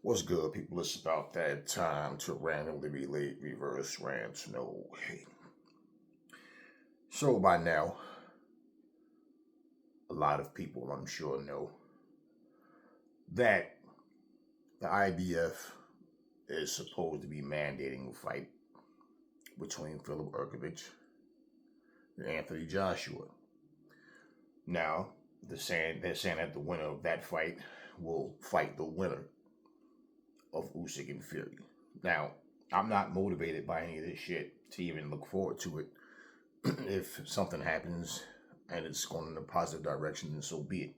What's good, people? It's about that time to randomly relate reverse rants. No, hey. So by now, a lot of people, I'm sure, know that the IBF is supposed to be mandating a fight between Philip Hrgovic and Anthony Joshua. Now, they're saying that the winner of that fight will fight the winner of Usyk and Fury. Now, I'm not motivated by any of this shit to even look forward to it. If something happens and it's going in a positive direction, then so be it.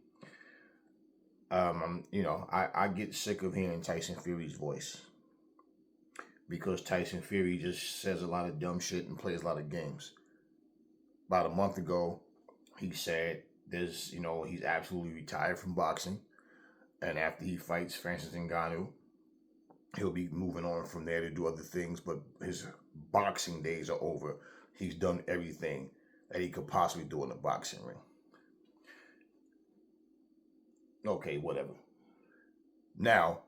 I get sick of hearing Tyson Fury's voice because Tyson Fury just says a lot of dumb shit and plays a lot of games. About a month ago, he said he's absolutely retired from boxing, and after he fights Francis Ngannou, he'll be moving on from there to do other things, but his boxing days are over. He's done everything that he could possibly do in the boxing ring. Okay, whatever. Now,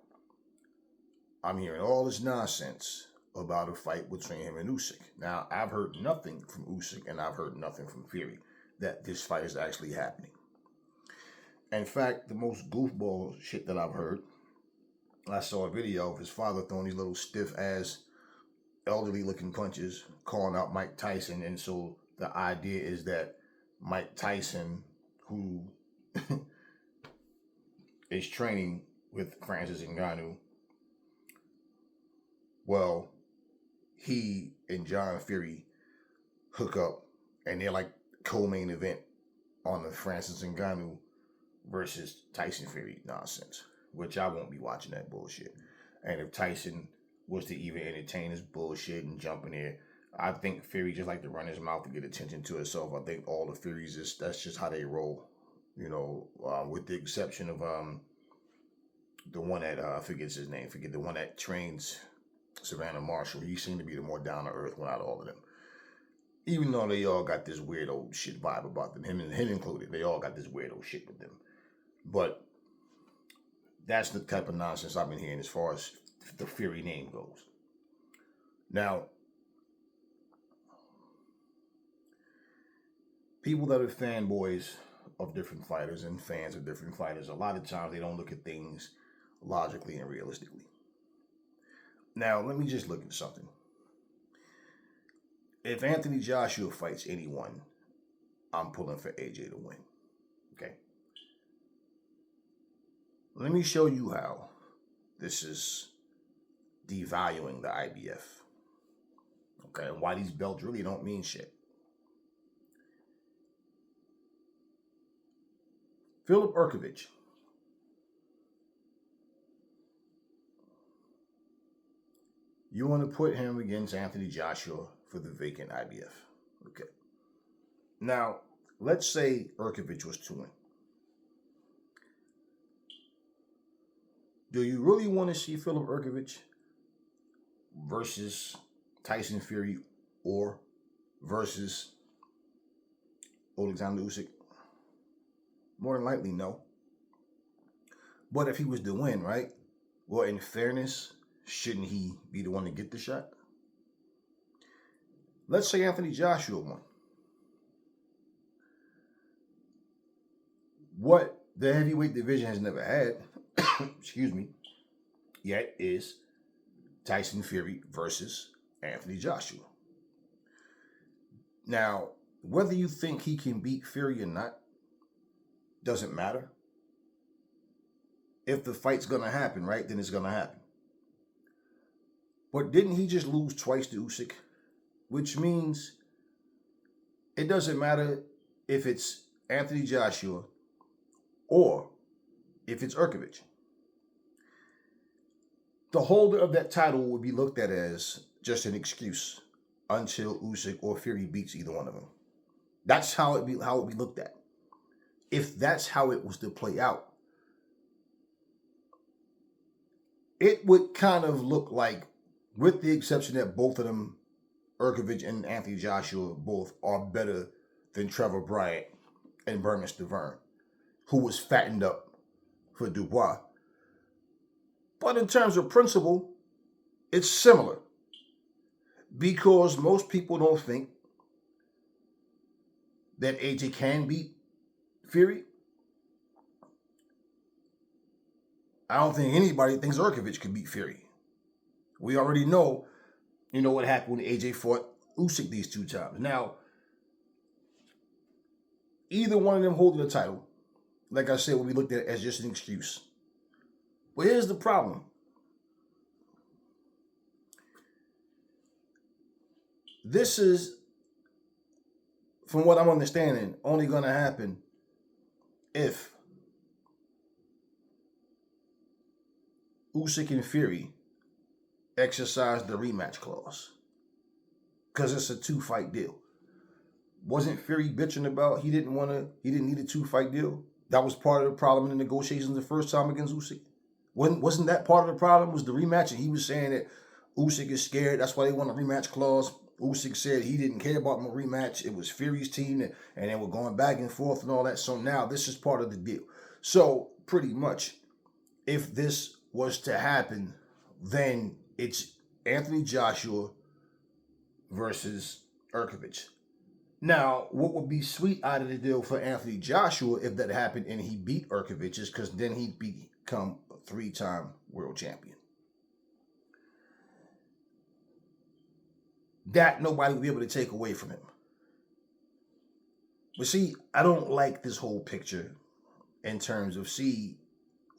I'm hearing all this nonsense about a fight between him and Usyk. Now, I've heard nothing from Usyk and I've heard nothing from Fury that this fight is actually happening. In fact, the most goofball shit that I've heard, I saw a video of his father throwing these little stiff-ass, elderly-looking punches, calling out Mike Tyson, and so the idea is that Mike Tyson, who is training with Francis Ngannou, well, he and John Fury hook up, and they're like co-main event on the Francis Ngannou versus Tyson Fury nonsense, which I won't be watching that bullshit. And if Tyson was to even entertain this bullshit and jump in here, I think Fury just like to run his mouth to get attention to himself. I think all the Furies, that's just how they roll, with the exception of the one that I forget his name, the one that trains Savannah Marshall. He seemed to be the more down to earth one out of all of them. Even though they all got this weird old shit vibe about them, him included, they all got this weird old shit with them. But that's the type of nonsense I've been hearing as far as the Fury name goes. Now, people that are fanboys of different fighters and fans of different fighters, a lot of times they don't look at things logically and realistically. Now, let me just look at something. If Anthony Joshua fights anyone, I'm pulling for AJ to win. Okay? Let me show you how this is devaluing the IBF. Okay? And why these belts really don't mean shit. Philip Hrgovic. You want to put him against Anthony Joshua for the vacant IBF. Okay. Now, let's say Hrgovic was to win. Do you really want to see Philip Hrgovic versus Tyson Fury or versus Alexander Usyk? More than likely, no. But if he was to win, right? Well, in fairness, shouldn't he be the one to get the shot? Let's say Anthony Joshua won. What the heavyweight division has never had, excuse me, yet is Tyson Fury versus Anthony Joshua. Now, whether you think he can beat Fury or not, doesn't matter. If the fight's going to happen, right, then it's going to happen. But didn't he just lose twice to Usyk? Which means it doesn't matter if it's Anthony Joshua or if it's Hrgovic. The holder of that title would be looked at as just an excuse until Usyk or Fury beats either one of them. That's how it be looked at. If that's how it was to play out, it would kind of look like, with the exception that both of them, Hrgovic and Anthony Joshua, both are better than Trevor Bryant and Bermane Stiverne, who was fattened up for Dubois. But in terms of principle, it's similar. Because most people don't think that AJ can beat Fury. I don't think anybody thinks Hrgovic could beat Fury. We already know, what happened when AJ fought Usyk these 2 times. Now, either one of them holding the title, like I said, will be looked at as just an excuse. But here's the problem. This is, from what I'm understanding, only going to happen if Usyk and Fury exercise the rematch clause. Because it's a 2-fight deal. Wasn't Fury bitching about he didn't need a 2-fight deal? That was part of the problem in the negotiations the first time against Usyk. Wasn't that part of the problem? Was the rematch? And he was saying that Usyk is scared. That's why they want a rematch clause. Usyk said he didn't care about my rematch. It was Fury's team, and they were going back and forth and all that. So now this is part of the deal. So pretty much, if this was to happen, then it's Anthony Joshua versus Hrgovic. Now, what would be sweet out of the deal for Anthony Joshua if that happened and he beat Hrgovic is because then he'd become a 3-time world champion. That nobody would be able to take away from him. But see, I don't like this whole picture in terms of,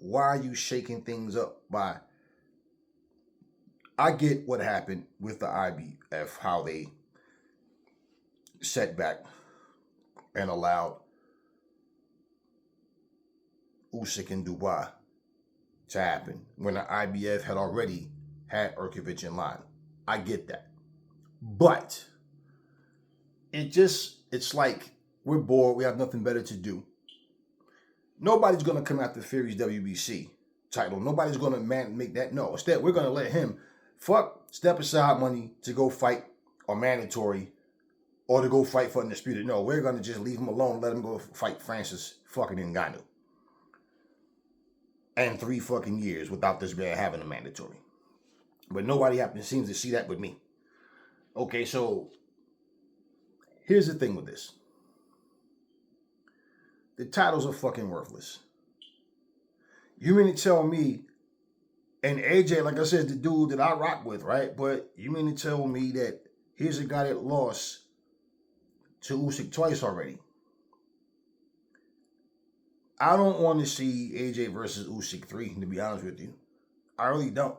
why are you shaking things up by... I get what happened with the IBF, how they set back and allowed Usyk and Dubois to happen when the IBF had already had Hrgovic in line. I get that. But it's like we're bored. We have nothing better to do. Nobody's going to come after Fury's WBC title. Nobody's going to make that. No, instead, we're going to let him step aside money to go fight a mandatory or to go fight for undisputed. No, we're going to just leave him alone, let him go fight Francis fucking Ngannou. And 3 fucking years without this guy having a mandatory. But nobody seems to see that with me. Okay, so here's the thing with this. The titles are fucking worthless. You mean to tell me, and AJ, like I said, the dude that I rock with, right? But you mean to tell me that here's a guy that lost to Usyk twice already. I don't want to see AJ versus Usyk 3, to be honest with you. I really don't.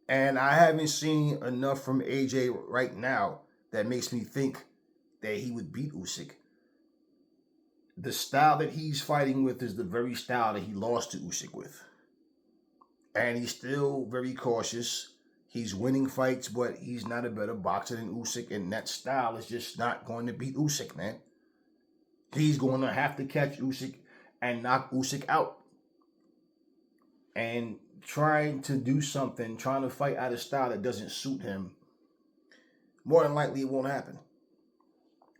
And I haven't seen enough from AJ right now that makes me think that he would beat Usyk. The style that he's fighting with is the very style that he lost to Usyk with. And he's still very cautious. He's winning fights, but he's not a better boxer than Usyk. And that style is just not going to beat Usyk, man. He's going to have to catch Usyk and knock Usyk out. And trying to fight out a style that doesn't suit him, more than likely it won't happen.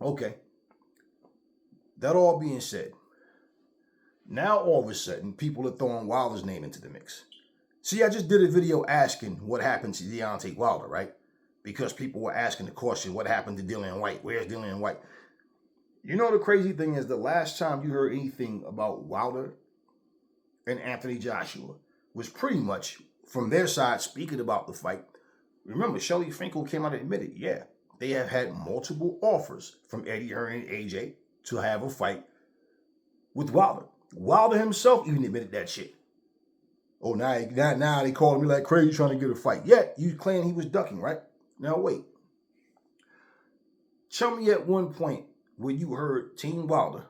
Okay. That all being said, now all of a sudden, people are throwing Wilder's name into the mix. See, I just did a video asking what happened to Deontay Wilder, right? Because people were asking the question, what happened to Dillian Whyte? Where's Dillian Whyte? You know, the crazy thing is the last time you heard anything about Wilder and Anthony Joshua was pretty much from their side speaking about the fight. Remember, Shelly Finkel came out and admitted, yeah, they have had multiple offers from Eddie Hearn and AJ to have a fight with Wilder. Wilder himself even admitted that shit. Oh, now they calling me like crazy trying to get a fight. Yeah, you claim he was ducking, right? Now wait. Tell me at one point when you heard Team Wilder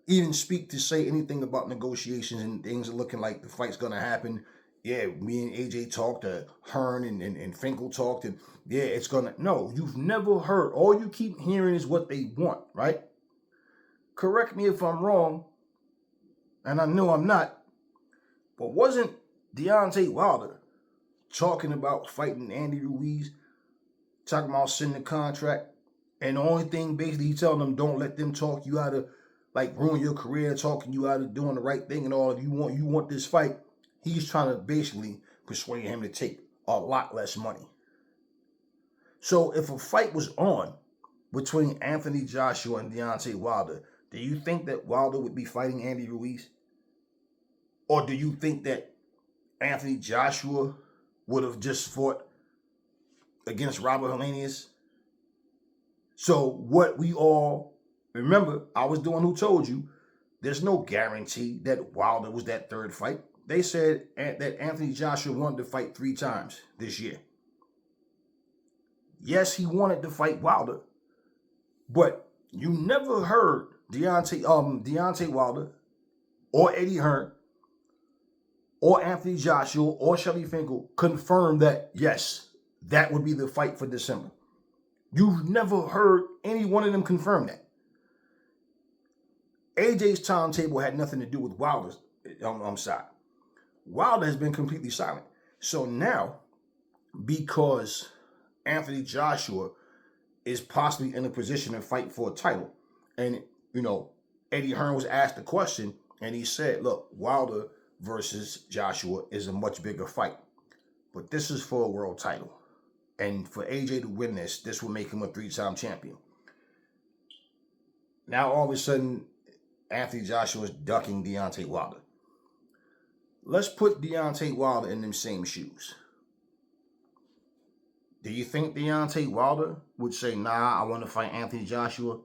even speak to say anything about negotiations and things are looking like the fight's going to happen. Yeah, me and AJ talked, Hearn and Finkel talked, and yeah, it's going to... No, you've never heard. All you keep hearing is what they want, right? Correct me if I'm wrong, and I know I'm not, but wasn't Deontay Wilder talking about fighting Andy Ruiz, talking about sending the contract, and the only thing basically he's telling them, don't let them talk you out of like ruin your career, talking you out of doing the right thing and all. You want this fight. He's trying to basically persuade him to take a lot less money. So if a fight was on between Anthony Joshua and Deontay Wilder, do you think that Wilder would be fighting Andy Ruiz? Or do you think that Anthony Joshua would have just fought against Robert Helenius? So what we all remember, I was the one who told you, there's no guarantee that Wilder was that third fight. They said that Anthony Joshua wanted to fight 3 times this year. Yes, he wanted to fight Wilder, but you never heard Deontay Wilder or Eddie Hearn or Anthony Joshua or Shelly Finkel confirm that, yes, that would be the fight for December. You've never heard any one of them confirm that. AJ's timetable had nothing to do with Wilder's side. Wilder has been completely silent. So now, because Anthony Joshua is possibly in a position to fight for a title, and, Eddie Hearn was asked the question, and he said, look, Wilder versus Joshua is a much bigger fight, but this is for a world title. And for AJ to win this will make him a 3-time champion. Now, all of a sudden, Anthony Joshua is ducking Deontay Wilder. Let's put Deontay Wilder in them same shoes. Do you think Deontay Wilder would say, nah, I want to fight Anthony Joshua?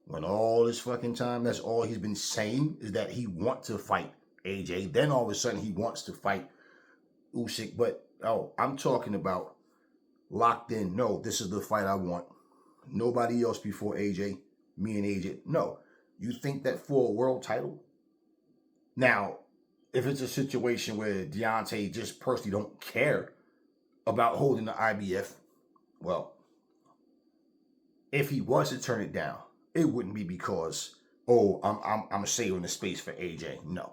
When all this fucking time, that's all he's been saying is that he wants to fight AJ. Then all of a sudden he wants to fight Usyk. But, I'm talking about locked in. No, this is the fight I want. Nobody else before AJ. Me and AJ. No. You think that for a world title? Now, if it's a situation where Deontay just personally don't care about holding the IBF, well, if he was to turn it down, it wouldn't be because, I'm saving the space for AJ. No.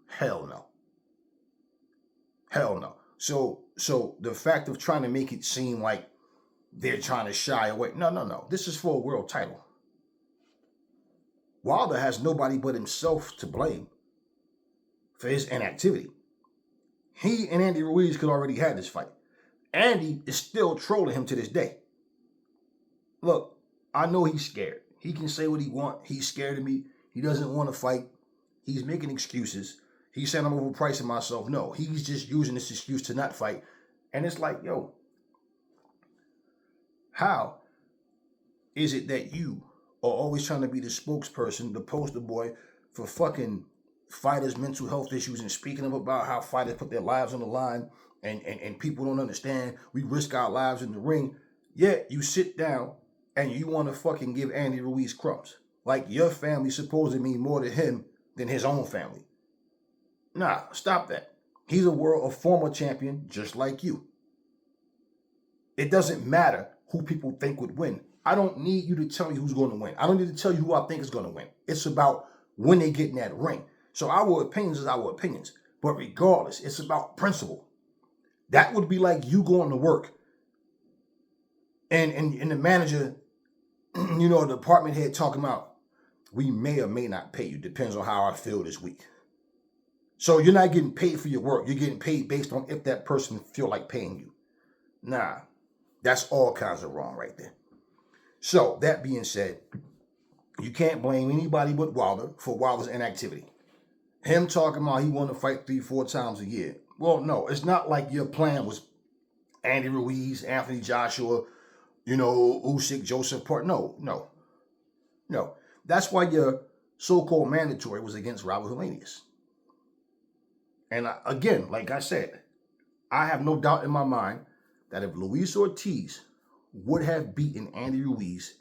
Hell no. Hell no. So the fact of trying to make it seem like they're trying to shy away. No. This is for a world title. Wilder has nobody but himself to blame for his inactivity. He and Andy Ruiz could already have this fight. Andy is still trolling him to this day. Look, I know he's scared. He can say what he wants. He's scared of me. He doesn't want to fight. He's making excuses. He's saying I'm overpricing myself. No, he's just using this excuse to not fight. And it's like, yo, how is it that you are always trying to be the spokesperson, the poster boy for fucking fighters' mental health issues and speaking about how fighters put their lives on the line and people don't understand we risk our lives in the ring, yet you sit down and you want to fucking give Andy Ruiz crumbs. Like your family supposed to mean more to him than his own family. Nah, stop that. He's a former champion just like you. It doesn't matter who people think would win. I don't need you to tell me who's going to win. I don't need to tell you who I think is going to win. It's about when they get in that ring. So our opinions is our opinions. But regardless, it's about principle. That would be like you going to work and the manager, the department head talking about, we may or may not pay you. Depends on how I feel this week. So you're not getting paid for your work. You're getting paid based on if that person feel like paying you. Nah, that's all kinds of wrong right there. So that being said, you can't blame anybody but Wilder for Wilder's inactivity. Him talking about he want to fight 3-4 times a year. Well, no, it's not like your plan was Andy Ruiz, Anthony Joshua, Usyk, Joseph Park. No. That's why your so-called mandatory was against Robert Helenius. And again, like I said, I have no doubt in my mind that if Luis Ortiz would have beaten Andy Ruiz,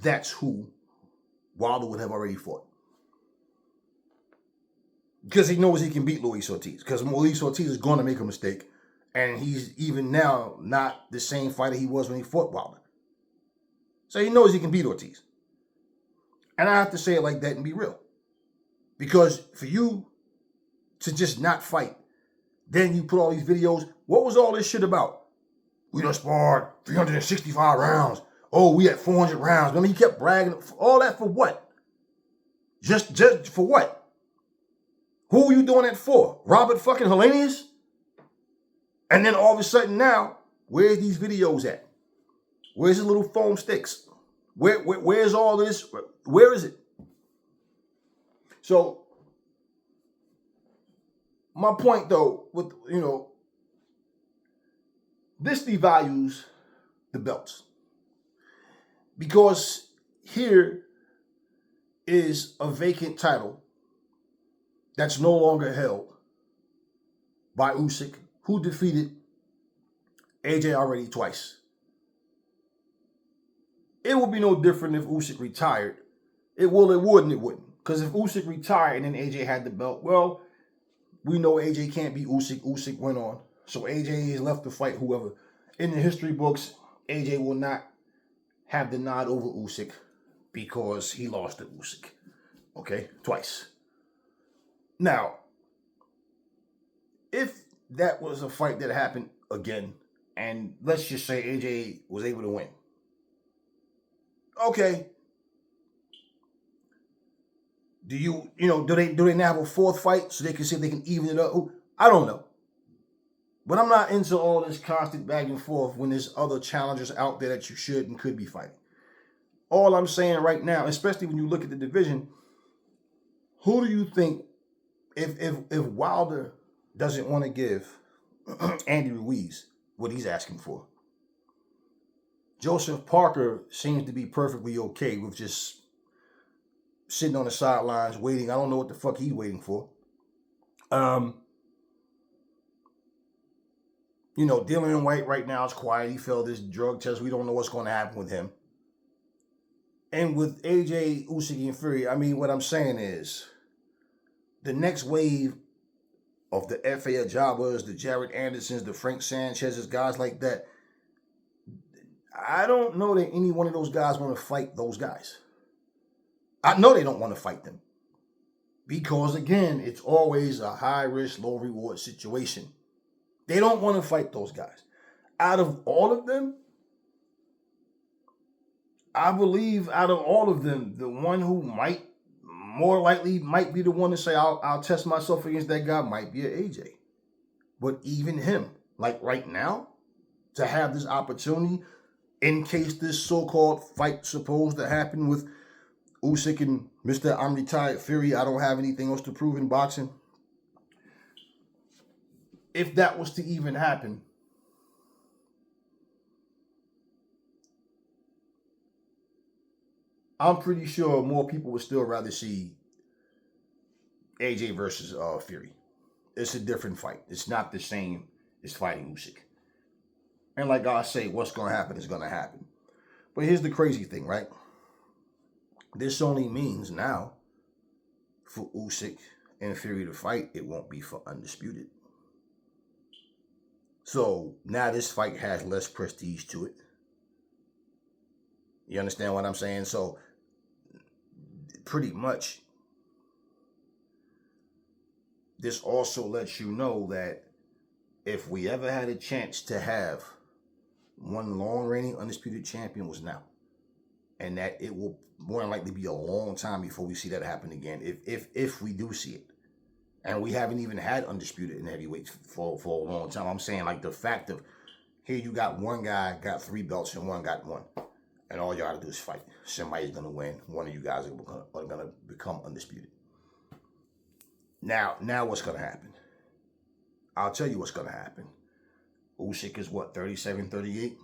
that's who Wilder would have already fought. Because he knows he can beat Luis Ortiz. Because Luis Ortiz is going to make a mistake. And he's even now not the same fighter he was when he fought Wilder. So he knows he can beat Ortiz. And I have to say it like that and be real. Because for you to just not fight, then you put all these videos. What was all this shit about? We done sparred 365 rounds. Oh, we had 400 rounds. Remember, he kept bragging. All that for what? Just for what? Who are you doing that for? Robert fucking Hellenius? And then all of a sudden now, where's these videos at? Where's the little foam sticks? Where's all this? Where is it? So my point though, with this devalues the belts. Because here is a vacant title that's no longer held by Usyk, who defeated AJ already twice. It would be no different if Usyk retired. It would and it wouldn't. Because if Usyk retired and then AJ had the belt, well, we know AJ can't beat Usyk. Usyk went on. So AJ is left to fight whoever. In the history books, AJ will not have the nod over Usyk because he lost to Usyk. Okay? Twice. Now, if that was a fight that happened again, and let's just say AJ was able to win. Okay. Do they now have a fourth fight so they can see if they can even it up? I don't know. But I'm not into all this constant back and forth when there's other challengers out there that you should and could be fighting. All I'm saying right now, especially when you look at the division, who do you think, if Wilder doesn't want to give Andy Ruiz what he's asking for, Joseph Parker seems to be perfectly okay with just sitting on the sidelines waiting. I don't know what the fuck he's waiting for. Dylan White right now is quiet. He failed his drug test. We don't know what's going to happen with him. And with AJ, Usyk, and Fury, I mean, what I'm saying is the next wave of the F.A. Ajabas, the Jared Andersons, the Frank Sanchez's, guys like that, I don't know that any one of those guys want to fight those guys. I know they don't want to fight them. Because, again, it's always a high-risk, low-reward situation. They don't want to fight those guys. Out of all of them, I believe out of all of them, the one who might be the one to say, I'll test myself against that guy might be an AJ. But even him, like right now, to have this opportunity, in case this so-called fight supposed to happen with Usyk and Mr. I'm retired Fury, I don't have anything else to prove in boxing. If that was to even happen, I'm pretty sure more people would still rather see AJ versus Fury. It's a different fight. It's not the same as fighting Usyk. And like I say, what's going to happen is going to happen. But here's the crazy thing, right? This only means now for Usyk and Fury to fight, it won't be for undisputed. So now this fight has less prestige to it. You understand what I'm saying? So pretty much this also lets you know that if we ever had a chance to have one long-reigning undisputed champion, was now. And that it will more than likely be a long time before we see that happen again, if we do see it. And we haven't even had undisputed in heavyweights for a long time. I'm saying, like, the fact of, here you got one guy got 3 belts and one got 1. And all you got to do is fight. Somebody's going to win. One of you guys are going to become undisputed. Now what's going to happen? I'll tell you what's going to happen. Usyk is what, 37, 38?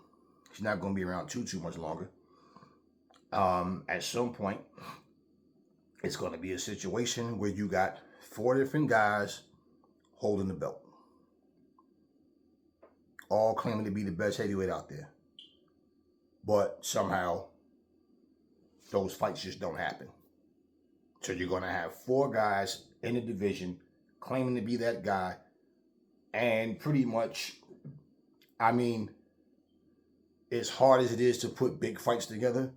He's not going to be around too much longer. At some point, it's going to be a situation where you got 4 different guys holding the belt, all claiming to be the best heavyweight out there. But somehow, those fights just don't happen. So you're going to have 4 guys in the division claiming to be that guy. And pretty much, I mean, as hard as it is to put big fights together,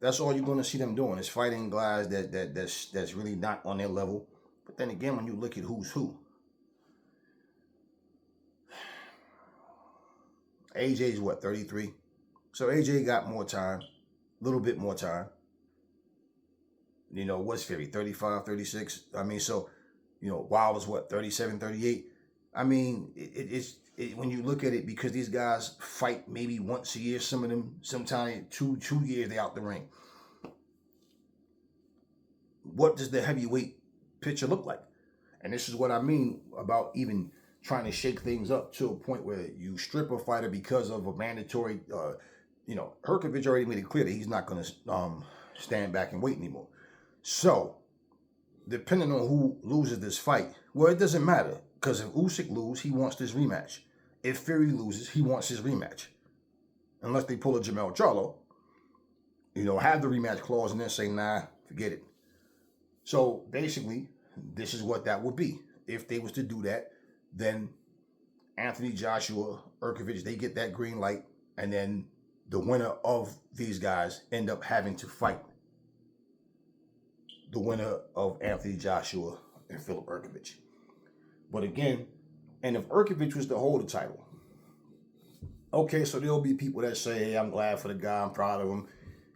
that's all you're going to see them doing, is fighting guys that's really not on their level. But then again, when you look at who's who, AJ's what, 33? So AJ got more time, a little bit more time. What's Fury, 35, 36? I mean, so, Wilder's what, 37, 38? I mean, when you look at it, because these guys fight maybe once a year, some of them, sometimes two years they out the ring. What does the heavyweight picture look like? And this is what I mean about even trying to shake things up to a point where you strip a fighter because of a mandatory, Hrgovic already made it clear that he's not going to stand back and wait anymore. So, depending on who loses this fight, well, it doesn't matter. Because if Usyk loses, he wants this rematch. If Fury loses, he wants his rematch. Unless they pull a Jamel Charlo, have the rematch clause and then say, nah, forget it. So, basically, this is what that would be. If they was to do that, then Anthony Joshua, Hrgovic, they get that green light, and then the winner of these guys end up having to fight the winner of Anthony Joshua and Philip Hrgovic. But again, and if Hrgovic was to hold the title, okay, so there'll be people that say, hey, I'm glad for the guy, I'm proud of him.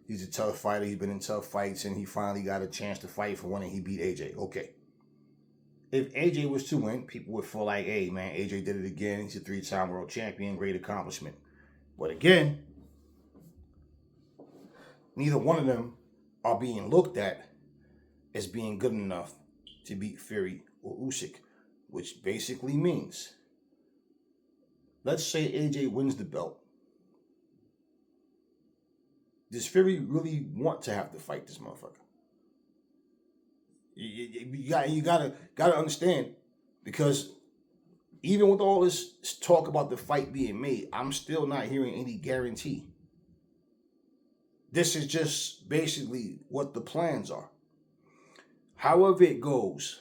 He's a tough fighter, he's been in tough fights, and he finally got a chance to fight for one, and he beat AJ. Okay. If AJ was to win, people would feel like, hey, man, AJ did it again. He's a 3-time world champion, great accomplishment. But again, neither one of them are being looked at as being good enough to beat Fury or Usyk, which basically means, let's say AJ wins the belt. Does Fury really want to have to fight this motherfucker? You gotta understand, because even with all this talk about the fight being made, I'm still not hearing any guarantee. This is just basically what the plans are. However it goes,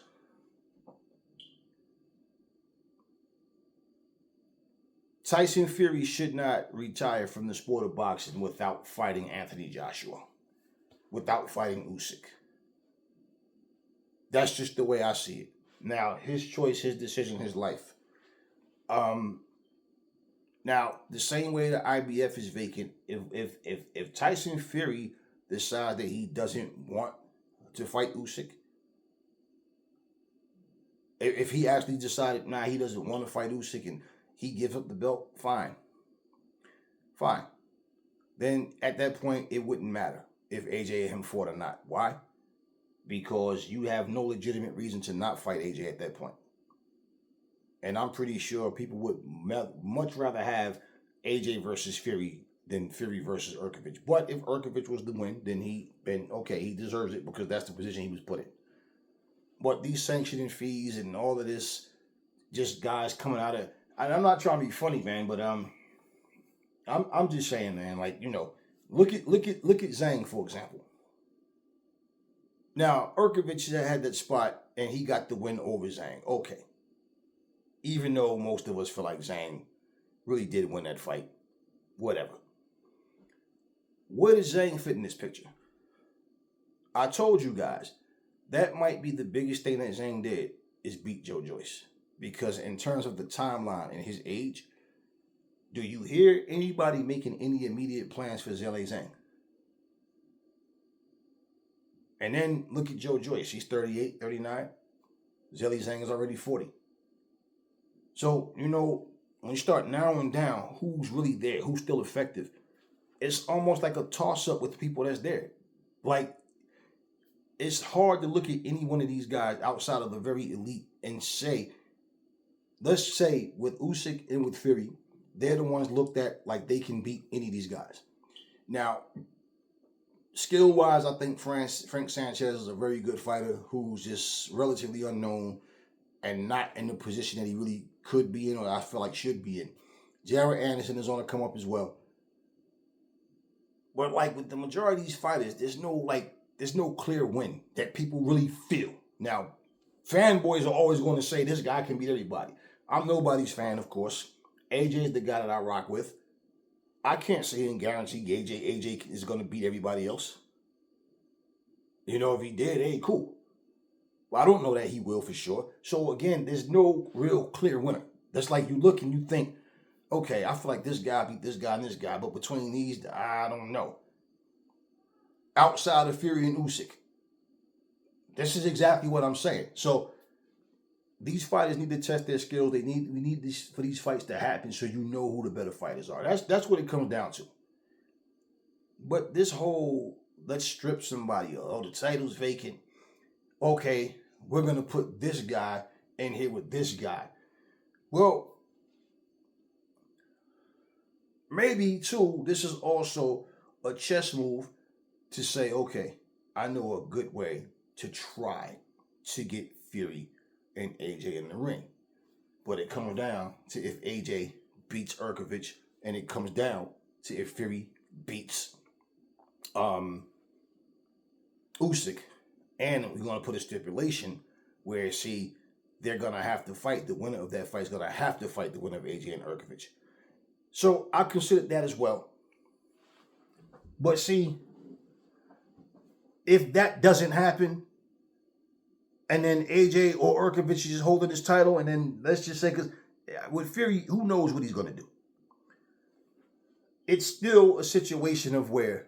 Tyson Fury should not retire from the sport of boxing without fighting Anthony Joshua, without fighting Usyk. That's just the way I see it. Now, his choice, his decision, his life. Now, the same way the IBF is vacant, if Tyson Fury decides that he doesn't want to fight Usyk, if he actually decided, he doesn't want to fight Usyk and he gives up the belt, fine. Then at that point, it wouldn't matter if AJ and him fought or not. Why? Because you have no legitimate reason to not fight AJ at that point. And I'm pretty sure people would much rather have AJ versus Fury than Fury versus Hrgovic. But if Hrgovic was to win, then he deserves it because that's the position he was put in. But these sanctioning fees and all of this, just guys coming out of, I'm not trying to be funny, man, but I'm just saying, man, like, look at Zhang, for example. Now, Hrgovic had that spot and he got the win over Zhang. Okay. Even though most of us feel like Zhang really did win that fight. Whatever. Where does Zhang fit in this picture? I told you guys, that might be the biggest thing that Zhang did is beat Joe Joyce. Because in terms of the timeline and his age, do you hear anybody making any immediate plans for Zhilei Zhang? And then look at Joe Joyce. He's 38, 39. Zhilei Zhang is already 40. So, when you start narrowing down who's really there, who's still effective, it's almost like a toss-up with people that's there. Like, it's hard to look at any one of these guys outside of the very elite and say, let's say with Usyk and with Fury, they're the ones looked at like they can beat any of these guys. Now, skill-wise, I think Frank Sanchez is a very good fighter who's just relatively unknown and not in the position that he really could be in, or I feel like should be in. Jared Anderson is on the come up as well. But like with the majority of these fighters, there's no clear win that people really feel. Now, fanboys are always going to say this guy can beat everybody. I'm nobody's fan, of course. AJ is the guy that I rock with. I can't say and guarantee AJ is going to beat everybody else. If he did, hey, cool. Well, I don't know that he will for sure. So again, there's no real clear winner. That's like you look and you think, okay, I feel like this guy beat this guy and this guy, but between these, I don't know. Outside of Fury and Usyk, This is exactly what I'm saying. So these fighters need to test their skills. We need this for these fights to happen so you know who the better fighters are. That's what it comes down to. But this whole let's strip somebody of, oh, the title's vacant. Okay, we're gonna put this guy in here with this guy. Well, maybe too, this is also a chess move to say, okay, I know a good way to try to get Fury and AJ in the ring. But it comes down to if AJ beats Hrgovic, and it comes down to if Fury beats Usyk. And we're going to put a stipulation where, see, they're going to have to fight. The winner of that fight is going to have to fight the winner of AJ and Hrgovic. So I consider that as well. But see, if that doesn't happen, and then AJ or Hrgovic is just holding his title, and then let's just say, because with Fury, who knows what he's going to do? It's still a situation of where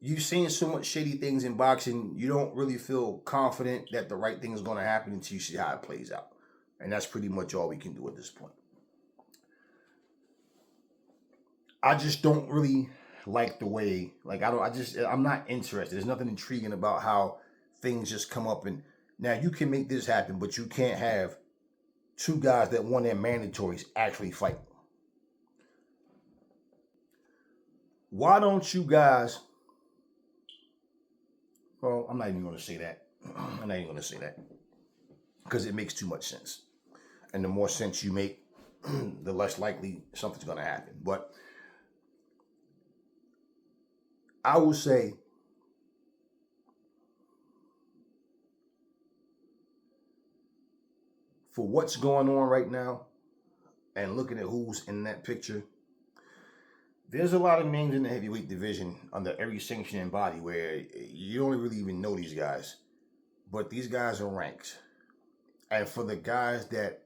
you've seen so much shady things in boxing, you don't really feel confident that the right thing is going to happen until you see how it plays out. And that's pretty much all we can do at this point. I just don't really like the way, I'm not interested. There's nothing intriguing about how things just come up. And now you can make this happen, but you can't have two guys that won their mandatories actually fight. Why don't you guys, well, I'm not even going to say that. I'm not even going to say that because it makes too much sense. And the more sense you make, the less likely something's going to happen. But I would say for what's going on right now and looking at who's in that picture, there's a lot of names in the heavyweight division under every sanctioning body where you don't really even know these guys. But these guys are ranked. And for the guys that,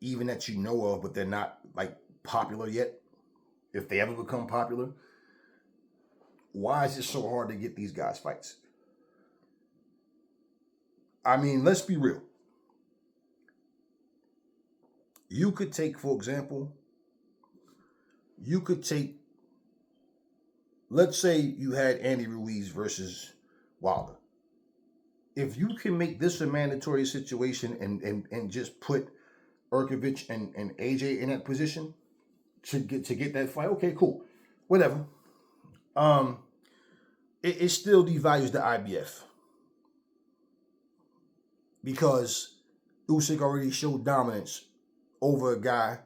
even that you know of, but they're not like popular yet, if they ever become popular, why is it so hard to get these guys fights? I mean, let's be real. You could take, for example, let's say you had Andy Ruiz versus Wilder. If you can make this a mandatory situation and just put Hrgovic and AJ in that position to get that fight, okay, cool, whatever. It still devalues the IBF because Usyk already showed dominance over a guy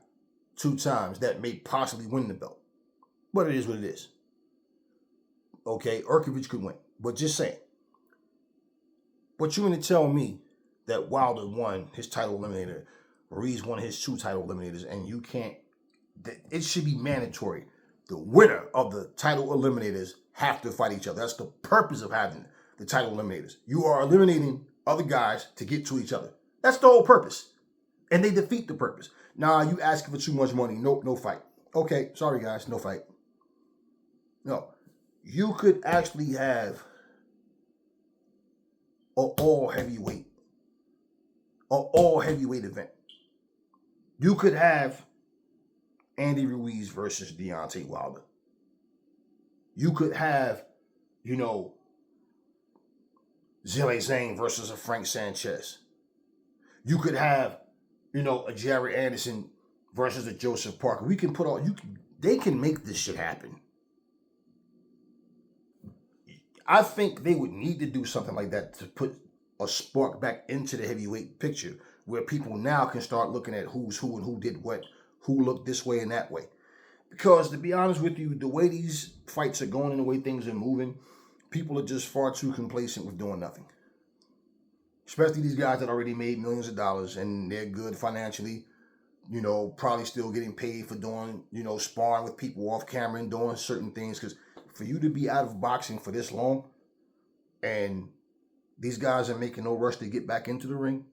2 times that may possibly win the belt. But it is what it is. Okay, Hrgovic could win, but just saying. But you mean to tell me that Wilder won his title eliminator, Ruiz won his 2 title eliminators, and you can't, it should be mandatory. The winner of the title eliminators have to fight each other. That's the purpose of having the title eliminators. You are eliminating other guys to get to each other. That's the whole purpose. And they defeat the purpose. Nah, you asking for too much money. Nope, no fight. Okay, sorry guys, no fight. No. You could actually have an all heavyweight event. You could have Andy Ruiz versus Deontay Wilder. You could have, Zhilei Zhang versus a Frank Sanchez. You could have, a Jared Anderson versus a Joseph Parker. We can they can make this shit happen. I think they would need to do something like that to put a spark back into the heavyweight picture where people now can start looking at who's who and who did what, who looked this way and that way. Because to be honest with you, the way these fights are going and the way things are moving, people are just far too complacent with doing nothing. Especially these guys that already made millions of dollars and they're good financially, probably still getting paid for doing, sparring with people off camera and doing certain things. Because for you to be out of boxing for this long and these guys are making no rush to get back into the ring.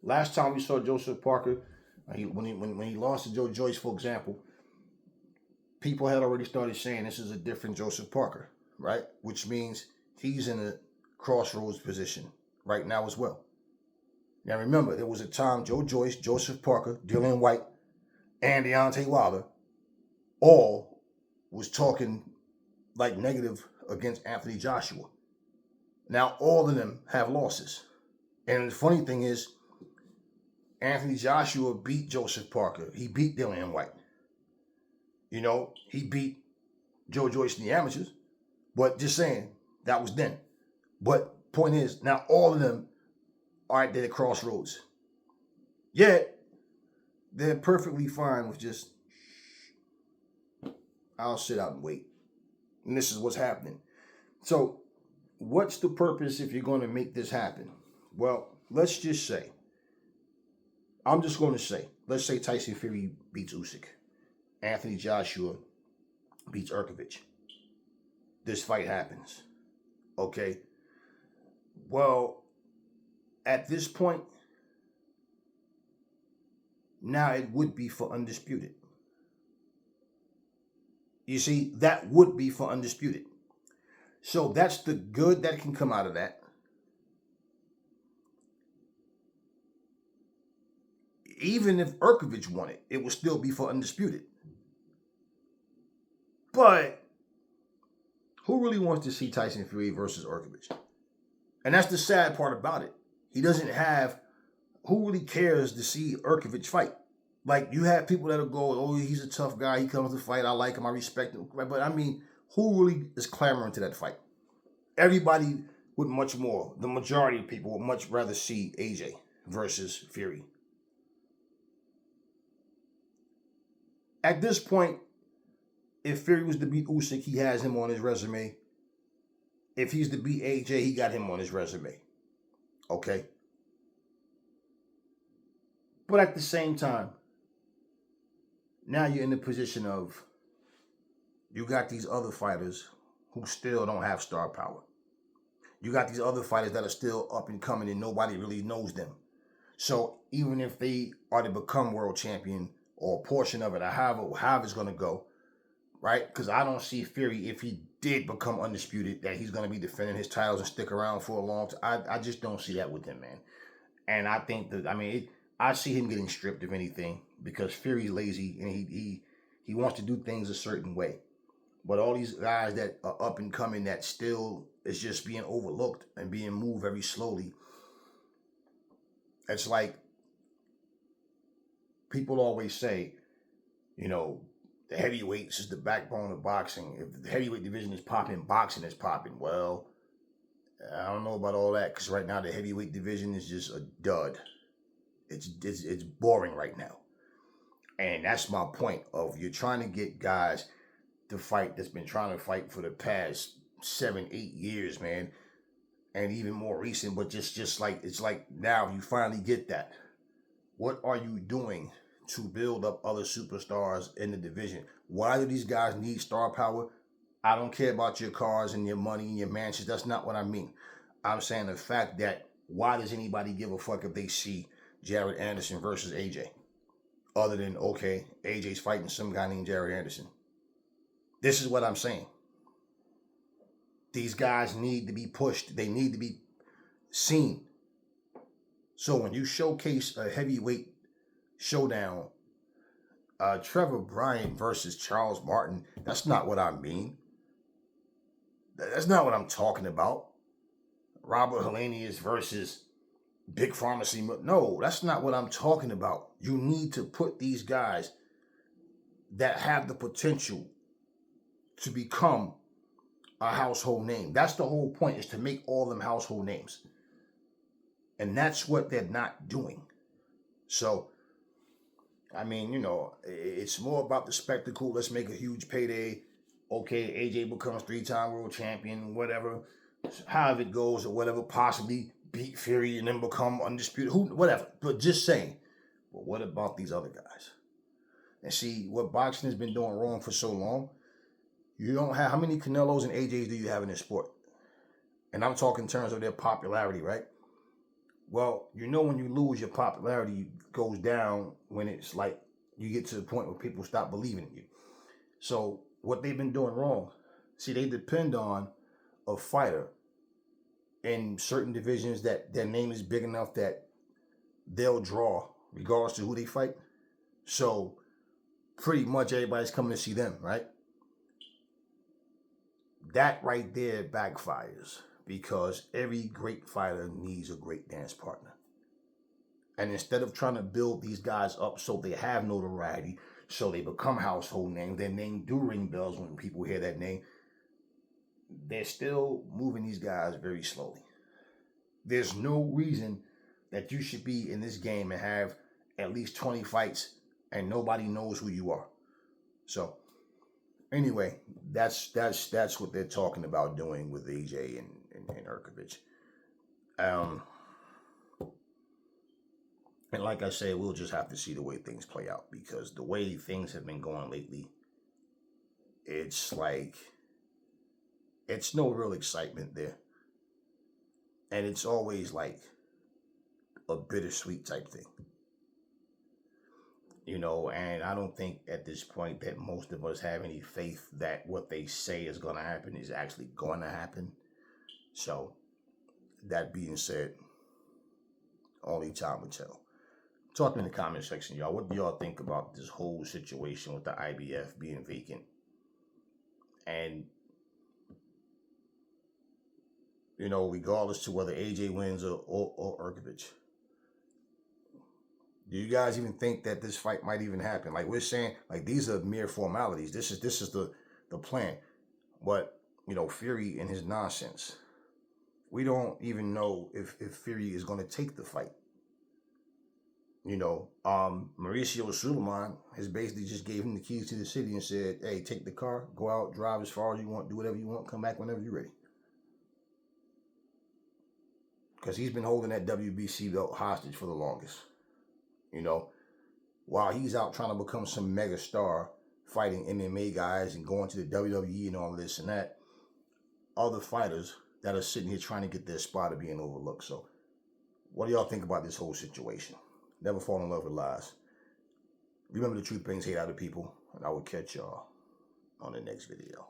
Last time we saw Joseph Parker, when he lost to Joe Joyce, for example, people had already started saying this is a different Joseph Parker, right? Which means he's in a crossroads position right now as well. Now remember, there was a time Joe Joyce, Joseph Parker, Dillian White, and Deontay Wilder all was talking like negative against Anthony Joshua. Now all of them have losses. And the funny thing is, Anthony Joshua beat Joseph Parker. He beat Dillian White. You know, he beat Joe Joyce in the amateurs. But just saying, that was then. But point is, now all of them are at their crossroads. Yet, they're perfectly fine with just, I'll sit out and wait. And this is what's happening. So, what's the purpose if you're going to make this happen? Well, let's just say, I'm just going to say, let's say Tyson Fury beats Usyk. Anthony Joshua beats Hrgovic. This fight happens. Okay? Well, at this point, now it would be for undisputed. You see, that would be for undisputed. So that's the good that can come out of that. Even if Hrgovic won it, it would still be for undisputed. But who really wants to see Tyson Fury versus Hrgovic? And that's the sad part about it. He doesn't have, who really cares to see Hrgovic fight? Like, you have people that'll go, oh, he's a tough guy, he comes to fight, I like him, I respect him. But I mean, who really is clamoring to that fight? Everybody would much more, the majority of people would much rather see AJ versus Fury. At this point, if Fury was to beat Usyk, he has him on his resume. If he's to beat AJ, he got him on his resume. Okay? But at the same time, now you're in the position of, you got these other fighters who still don't have star power. You got these other fighters that are still up and coming and nobody really knows them. So even if they are to become world champion or a portion of it, or however it's going to go, right? Because I don't see Fury, if he did become undisputed, that he's going to be defending his titles and stick around for a long time. I just don't see that with him, man. And I think that, I see him getting stripped, if anything, because Fury's lazy and he wants to do things a certain way. But all these guys that are up and coming that still is just being overlooked and being moved very slowly. It's like people always say, you know, the heavyweights is the backbone of boxing. If the heavyweight division is popping, boxing is popping. Well, I don't know about all that, because right now the heavyweight division is just a dud. It's boring right now. And that's my point of, you're trying to get guys to fight that's been trying to fight for the past 7-8 years, man. And even more recent, but just like, it's like now you finally get that. What are you doing to build up other superstars in the division? Why do these guys need star power? I don't care about your cars and your money and your mansions. That's not what I mean. I'm saying the fact that, why does anybody give a fuck if they see Jared Anderson versus AJ? Other than, okay, AJ's fighting some guy named Jared Anderson. This is what I'm saying. These guys need to be pushed. They need to be seen. So when you showcase a heavyweight showdown, Trevor Bryant versus Charles Martin, that's not what I mean. That's not what I'm talking about. Robert Helenius versus Big Pharmacy. No, that's not what I'm talking about. You need to put these guys that have the potential to become a household name. That's the whole point, is to make all them household names. And that's what they're not doing. So, you know, it's more about the spectacle. Let's make a huge payday. Okay, AJ becomes 3-time world champion, whatever. However it goes, or whatever, possibly beat Fury and then become undisputed, whatever. But just saying, but what about these other guys? And see, what boxing has been doing wrong for so long, you don't have, how many Canelos and AJs do you have in this sport? And I'm talking in terms of their popularity, right? Well, you know, when you lose, your popularity goes down when it's like you get to the point where people stop believing in you. So what they've been doing wrong, see, they depend on a fighter in certain divisions that their name is big enough that they'll draw regardless to who they fight. So pretty much everybody's coming to see them, right? That right there backfires because every great fighter needs a great dance partner. And instead of trying to build these guys up so they have notoriety, so they become household names, their name do ring bells when people hear that name, they're still moving these guys very slowly. There's no reason that you should be in this game and have at least 20 fights and nobody knows who you are. So anyway, that's what they're talking about doing with AJ and Hrgovic. And like I said, we'll just have to see the way things play out, because the way things have been going lately, it's like, it's no real excitement there. And it's always like a bittersweet type thing. You know, and I don't think at this point that most of us have any faith that what they say is going to happen is actually going to happen. So, that being said, only time will tell. Talk in the comment section, y'all. What do y'all think about this whole situation with the IBF being vacant? And, you know, regardless to whether AJ wins or Hrgovic, do you guys even think that this fight might even happen? Like we're saying, like these are mere formalities. This is the plan. But, you know, Fury and his nonsense. We don't even know if Fury is going to take the fight. You know, Mauricio Suleiman has basically just gave him the keys to the city and said, hey, take the car, go out, drive as far as you want, do whatever you want, come back whenever you're ready. Because he's been holding that WBC belt hostage for the longest. You know, while he's out trying to become some mega star, fighting MMA guys and going to the WWE and all this and that, other fighters that are sitting here trying to get their spot are being overlooked. So, what do y'all think about this whole situation? Never fall in love with lies. Remember, the truth brings hate out of people, and I will catch y'all on the next video.